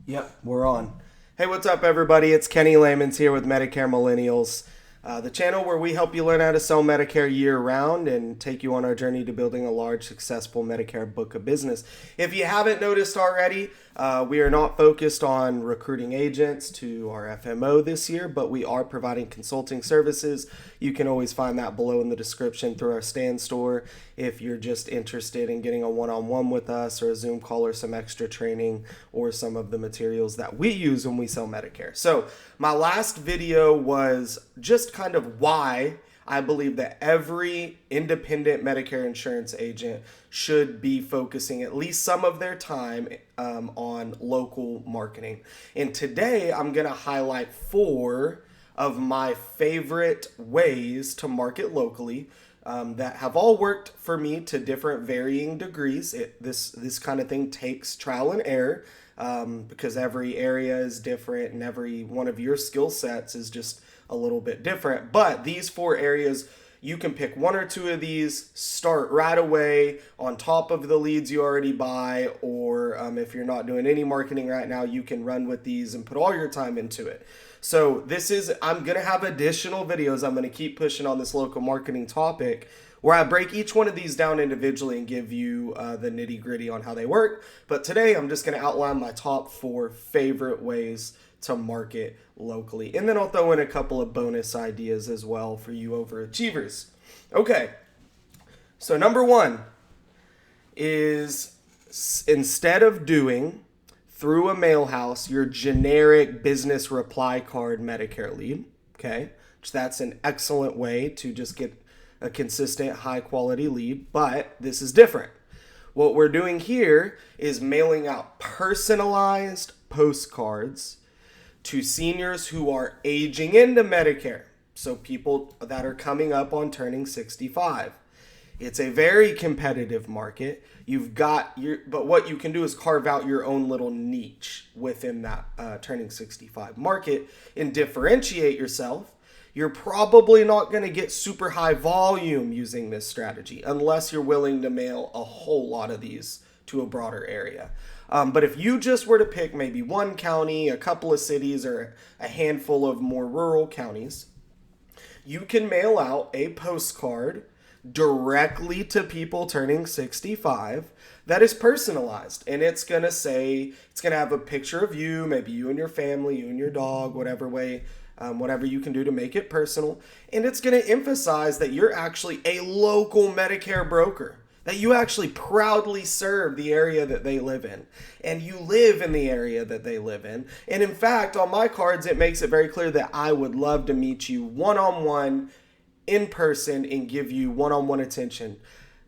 Yep, we're on. Hey, what's up, everybody? It's Kenny Lamons here with Medicare Millennials, the channel where we help you learn how to sell Medicare year round and take you on our journey to building a large, successful Medicare book of business. If you haven't noticed already, we are not focused on recruiting agents to our FMO this year, but we are providing consulting services. You can always find that below in the description through our stand store if you're just interested in getting a one-on-one with us or a Zoom call or some extra training or some of the materials that we use when we sell Medicare. So my last video was just kind of why I believe that every independent Medicare insurance agent should be focusing at least some of their time on local marketing. And today I'm going to highlight 4 of my favorite ways to market locally that have all worked for me to different varying degrees. This kind of thing takes trial and error because every area is different and every one of your skill sets is just a little bit different. But these 4 areas, you can pick 1 or 2 of these, start right away on top of the leads you already buy, or if you're not doing any marketing right now, you can run with these and put all your time into it. So I'm going to have additional videos. I'm going to keep pushing on this local marketing topic where I break each one of these down individually and give you the nitty gritty on how they work. But today I'm just going to outline my top 4 favorite ways to market locally. And then I'll throw in a couple of bonus ideas as well for you overachievers. Okay, so number 1 is instead of doing through a mail house your generic business reply card Medicare lead, okay, which that's an excellent way to just get a consistent high quality lead, but this is different. What we're doing here is mailing out personalized postcards to seniors who are aging into Medicare. So people that are coming up on turning 65. It's a very competitive market. But what you can do is carve out your own little niche within that turning 65 market and differentiate yourself. You're probably not going to get super high volume using this strategy unless you're willing to mail a whole lot of these to a broader area. But if you just were to pick maybe one county, a couple of cities, or a handful of more rural counties, you can mail out a postcard directly to people turning 65 that is personalized. And it's going to have a picture of you, maybe you and your family, you and your dog, whatever you can do to make it personal. And it's going to emphasize that you're actually a local Medicare broker, that you actually proudly serve the area that they live in, and you live in the area that they live in. And in fact, on my cards, it makes it very clear that I would love to meet you one-on-one in person and give you one-on-one attention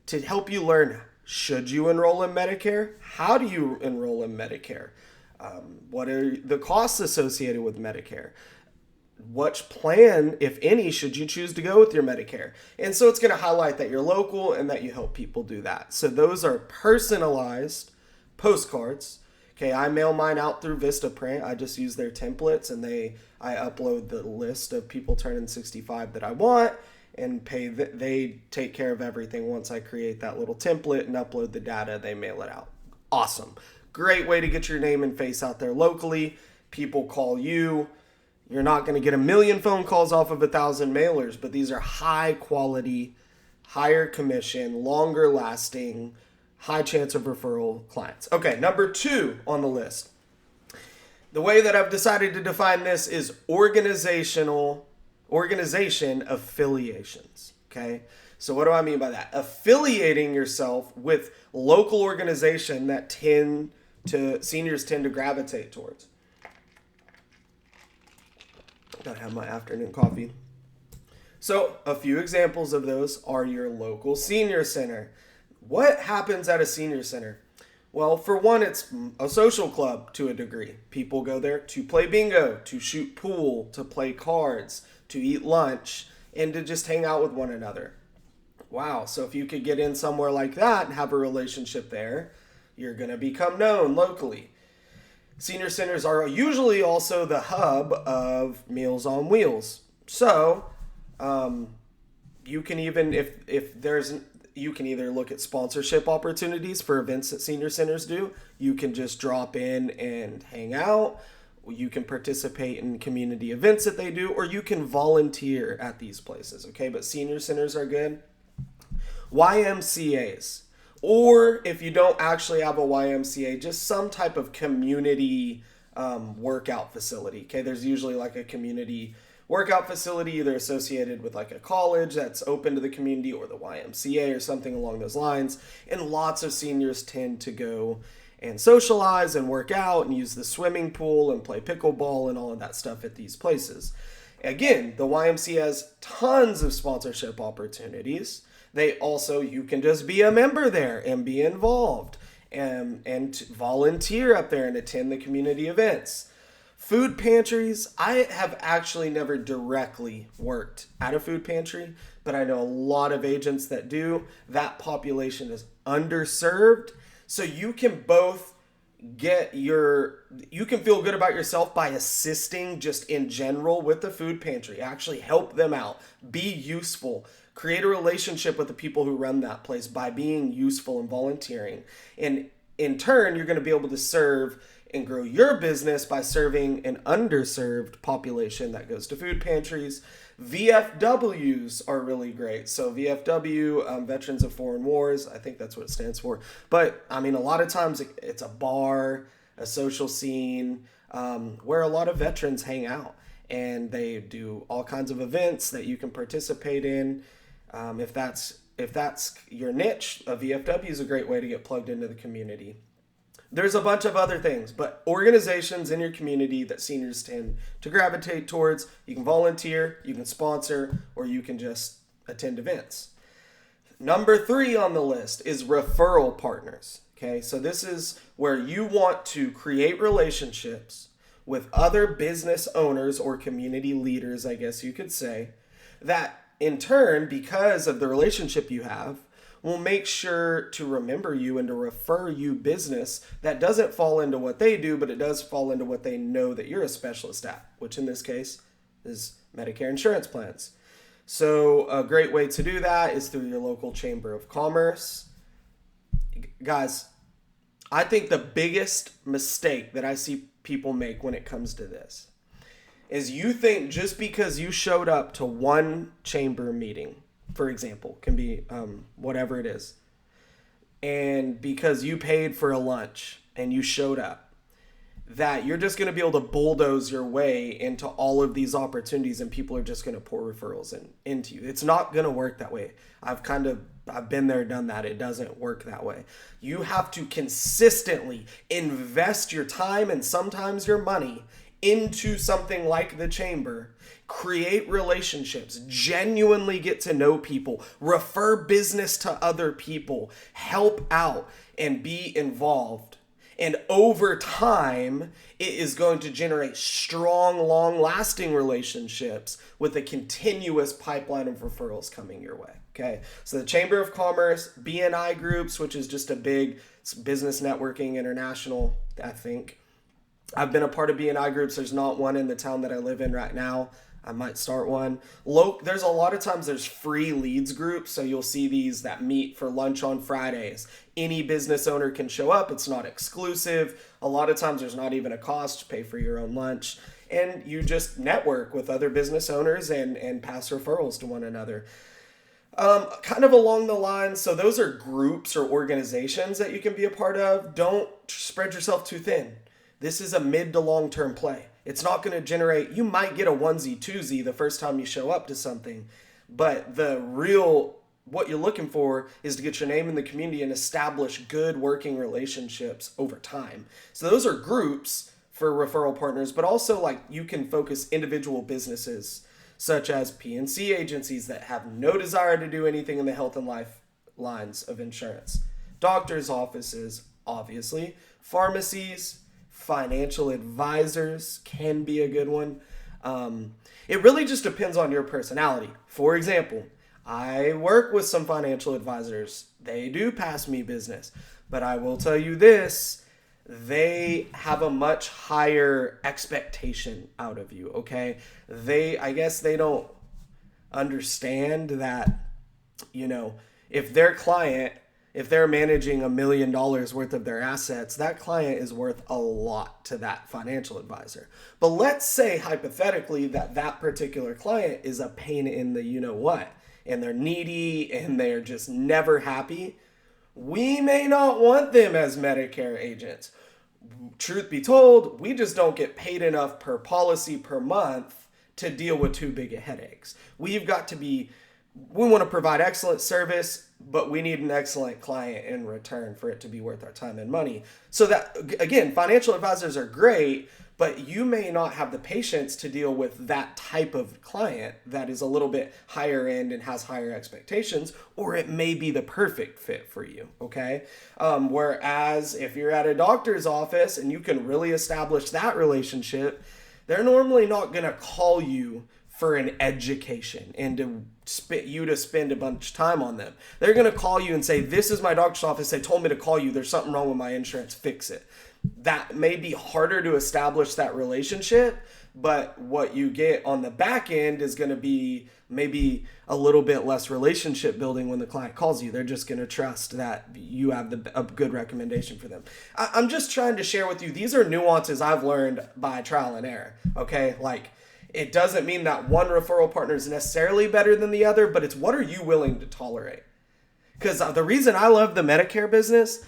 to help you learn, should you enroll in Medicare? How do you enroll in Medicare? What are the costs associated with Medicare? What plan, if any, should you choose to go with your Medicare? And so it's going to highlight that you're local and that you help people do that. So those are personalized postcards. Okay, I mail mine out through Vistaprint. I just use their templates and I upload the list of people turning 65 that I want and they take care of everything. Once I create that little template and upload the data, they mail it out. Awesome. Great way to get your name and face out there locally. People call you. You're not going to get a million phone calls off of 1,000 mailers, but these are high quality, higher commission, longer lasting, high chance of referral clients. Okay, number 2 on the list. The way that I've decided to define this is organization affiliations. Okay, so what do I mean by that? Affiliating yourself with local organization that seniors tend to gravitate towards. Gotta have my afternoon coffee. So a few examples of those are your local senior center. What happens at a senior center? Well, for one, it's a social club to a degree. People go there to play bingo, to shoot pool, to play cards, to eat lunch, and to just hang out with one another. Wow, so if you could get in somewhere like that and have a relationship there, you're going to become known locally. Senior centers are usually also the hub of Meals on Wheels. So you can even, if there's you can either look at sponsorship opportunities for events that senior centers do. You can just drop in and hang out. You can participate in community events that they do, or you can volunteer at these places, okay? But senior centers are good. YMCAs, or if you don't actually have a YMCA, just some type of community workout facility, okay? There's usually like a community workout facility either associated with like a college that's open to the community or the YMCA or something along those lines. And lots of seniors tend to go and socialize and work out and use the swimming pool and play pickleball and all of that stuff at these places. Again, the YMCA has tons of sponsorship opportunities. They also, you can just be a member there and be involved and volunteer up there and attend the community events. Food pantries, I have actually never directly worked at a food pantry, but I know a lot of agents that do. That population is underserved. So you can both you can feel good about yourself by assisting just in general with the food pantry. Actually help them out. Be useful. Create a relationship with the people who run that place by being useful and volunteering. And in turn, you're going to be able to serve and grow your business by serving an underserved population that goes to food pantries. VFWs are really great. So VFW, Veterans of Foreign Wars, I think that's what it stands for. But I mean, a lot of times it's a bar, a social scene where a lot of veterans hang out, and they do all kinds of events that you can participate in. If that's your niche, a VFW is a great way to get plugged into the community. There's a bunch of other things, but organizations in your community that seniors tend to gravitate towards, you can volunteer, you can sponsor, or you can just attend events. Number 3 on the list is referral partners. Okay, so this is where you want to create relationships with other business owners or community leaders, I guess you could say, that in turn, because of the relationship you have, will make sure to remember you and to refer you business that doesn't fall into what they do, but it does fall into what they know that you're a specialist at, which in this case is Medicare insurance plans. So a great way to do that is through your local chamber of commerce. Guys, I think the biggest mistake that I see people make when it comes to this is you think just because you showed up to one chamber meeting, for example, can be whatever it is, and because you paid for a lunch and you showed up, that you're just going to be able to bulldoze your way into all of these opportunities and people are just going to pour referrals into you. It's not going to work that way. I've been there, done that. It doesn't work that way. You have to consistently invest your time and sometimes your money into something like the chamber, create relationships, genuinely get to know people, refer business to other people, help out, and be involved. And over time, it is going to generate strong, long-lasting relationships with a continuous pipeline of referrals coming your way. Okay, so the Chamber of Commerce, BNI groups, which is just a big business networking international, I think. I've been a part of BNI groups. There's not one in the town that I live in right now. I might start one. There's a lot of times there's free leads groups. So you'll see these that meet for lunch on Fridays. Any business owner can show up. It's not exclusive. A lot of times there's not even a cost. Pay for your own lunch. And you just network with other business owners and pass referrals to one another. Kind of along the lines, so those are groups or organizations that you can be a part of. Don't spread yourself too thin. This is a mid to long-term play. It's not going to generate, you might get a onesie, twosie the first time you show up to something, but what you're looking for is to get your name in the community and establish good working relationships over time. So those are groups for referral partners, but also like you can focus individual businesses such as P&C agencies that have no desire to do anything in the health and life lines of insurance. Doctors' offices, obviously, pharmacies, financial advisors can be a good one. It really just depends on your personality. For example, I work with some financial advisors. They do pass me business, but I will tell you this, they have a much higher expectation out of you, okay? I guess they don't understand that, If their client, if they're managing $1 million worth of their assets, that client is worth a lot to that financial advisor. But let's say hypothetically that that particular client is a pain in the you know what, and they're needy and they're just never happy. We may not want them as Medicare agents. Truth be told, we just don't get paid enough per policy per month to deal with too big of headaches. We want to provide excellent service, but we need an excellent client in return for it to be worth our time and money. So that, again, financial advisors are great, but you may not have the patience to deal with that type of client that is a little bit higher end and has higher expectations, or it may be the perfect fit for you, okay? Whereas if you're at a doctor's office and you can really establish that relationship, they're normally not going to call you for an education and to spend a bunch of time on them. They're going to call you and say, this is my doctor's office. They told me to call you. There's something wrong with my insurance. Fix it. That may be harder to establish that relationship, but what you get on the back end is going to be maybe a little bit less relationship building when the client calls you. They're just going to trust that you have a good recommendation for them. I'm just trying to share with you, these are nuances I've learned by trial and error, okay? Like, it doesn't mean that one referral partner is necessarily better than the other, but it's what are you willing to tolerate? Because the reason I love the Medicare business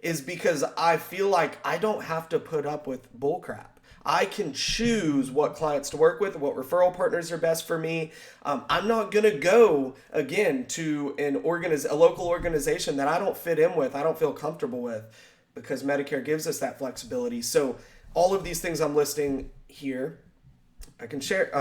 is because I feel like I don't have to put up with bullcrap. I can choose what clients to work with, what referral partners are best for me. I'm not going to go, again, to a local organization that I don't fit in with, I don't feel comfortable with, because Medicare gives us that flexibility. So all of these things I'm listing here, I can share.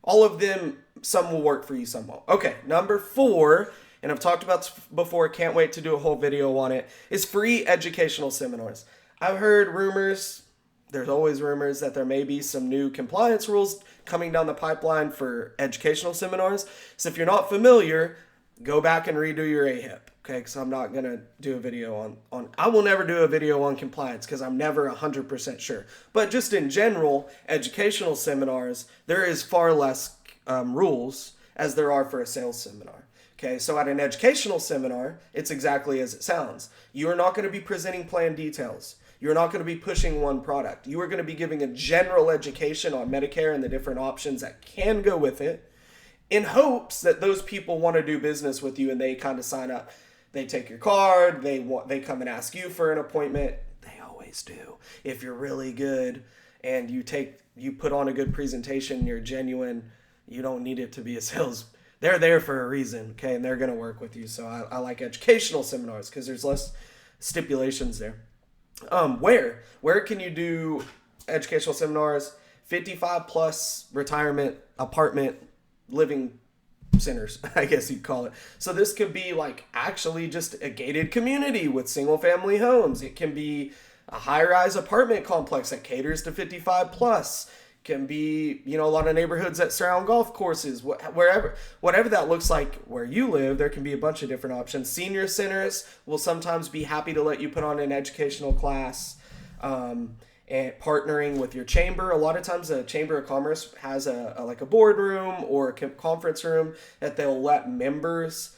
All of them, some will work for you, some won't. Okay, number 4, and I've talked about this before, can't wait to do a whole video on it, is free educational seminars. I've heard rumors, there's always rumors, that there may be some new compliance rules coming down the pipeline for educational seminars. So if you're not familiar, go back and redo your AHIP, okay? Because I'm not going to do a video I will never do a video on compliance because I'm never 100% sure. But just in general, educational seminars, there is far less rules as there are for a sales seminar. Okay, so at an educational seminar, it's exactly as it sounds. You are not going to be presenting plan details. You're not going to be pushing one product. You are going to be giving a general education on Medicare and the different options that can go with it, in hopes that those people want to do business with you and they kind of sign up. They take your card, they come and ask you for an appointment. They always do. If you're really good and you put on a good presentation, you're genuine, you don't need it to be a sales. They're there for a reason, okay, and they're going to work with you. So I like educational seminars because there's less stipulations there. Where can you do educational seminars? 55 plus retirement apartment living centers, I guess you'd call it. So this could be like actually just a gated community with single family homes. It can be a high-rise apartment complex that caters to 55 plus. Can be, a lot of neighborhoods that surround golf courses, whatever that looks like where you live. There can be a bunch of different options. Senior centers will sometimes be happy to let you put on an educational class, and partnering with your chamber. A lot of times a chamber of commerce has a boardroom or a conference room that they'll let members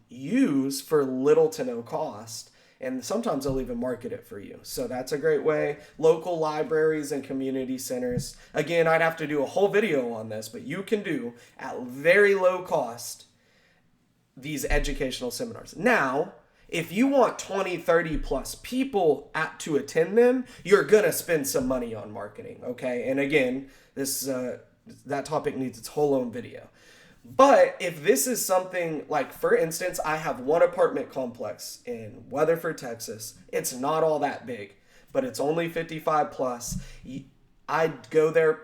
use for little to no cost. And sometimes they'll even market it for you. So that's a great way. Local libraries and community centers. Again, I'd have to do a whole video on this, but you can do at very low cost these educational seminars. Now, if you want 20, 30 plus people to attend them, you're going to spend some money on marketing, okay? And again, that topic needs its whole own video. But if this is something like, for instance, I have one apartment complex in Weatherford, Texas. It's not all that big, but it's only 55 plus. I'd go there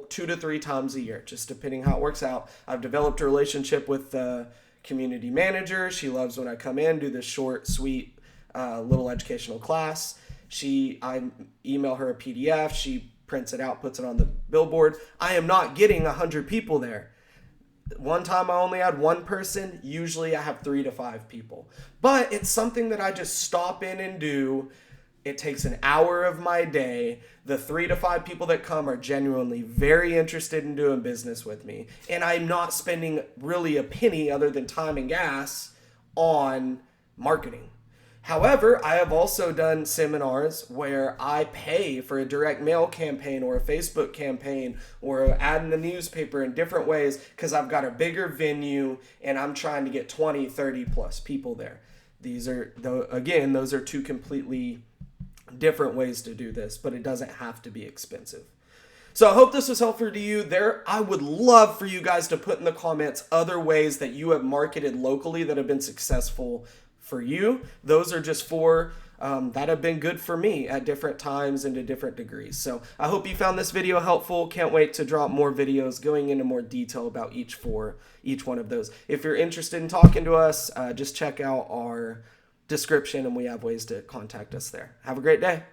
2 to 3 times a year, just depending how it works out. I've developed a relationship with the community manager. She loves when I come in, do this short, sweet, little educational class. I email her a PDF. She prints it out, puts it on the billboard. I am not getting 100 people there. One time I only had one person. Usually I have 3 to 5 people. But it's something that I just stop in and do. It takes an hour of my day. The 3 to 5 people that come are genuinely very interested in doing business with me. And I'm not spending really a penny other than time and gas on marketing. However, I have also done seminars where I pay for a direct mail campaign or a Facebook campaign or an ad in the newspaper in different ways because I've got a bigger venue and I'm trying to get 20, 30 plus people there. These are, again, those are two completely different ways to do this, but it doesn't have to be expensive. So I hope this was helpful to you. I would love for you guys to put in the comments other ways that you have marketed locally that have been successful for you. Those are just four that have been good for me at different times and to different degrees. So I hope you found this video helpful. Can't wait to drop more videos going into more detail about each one of those. If you're interested in talking to us, just check out our description and we have ways to contact us there. Have a great day.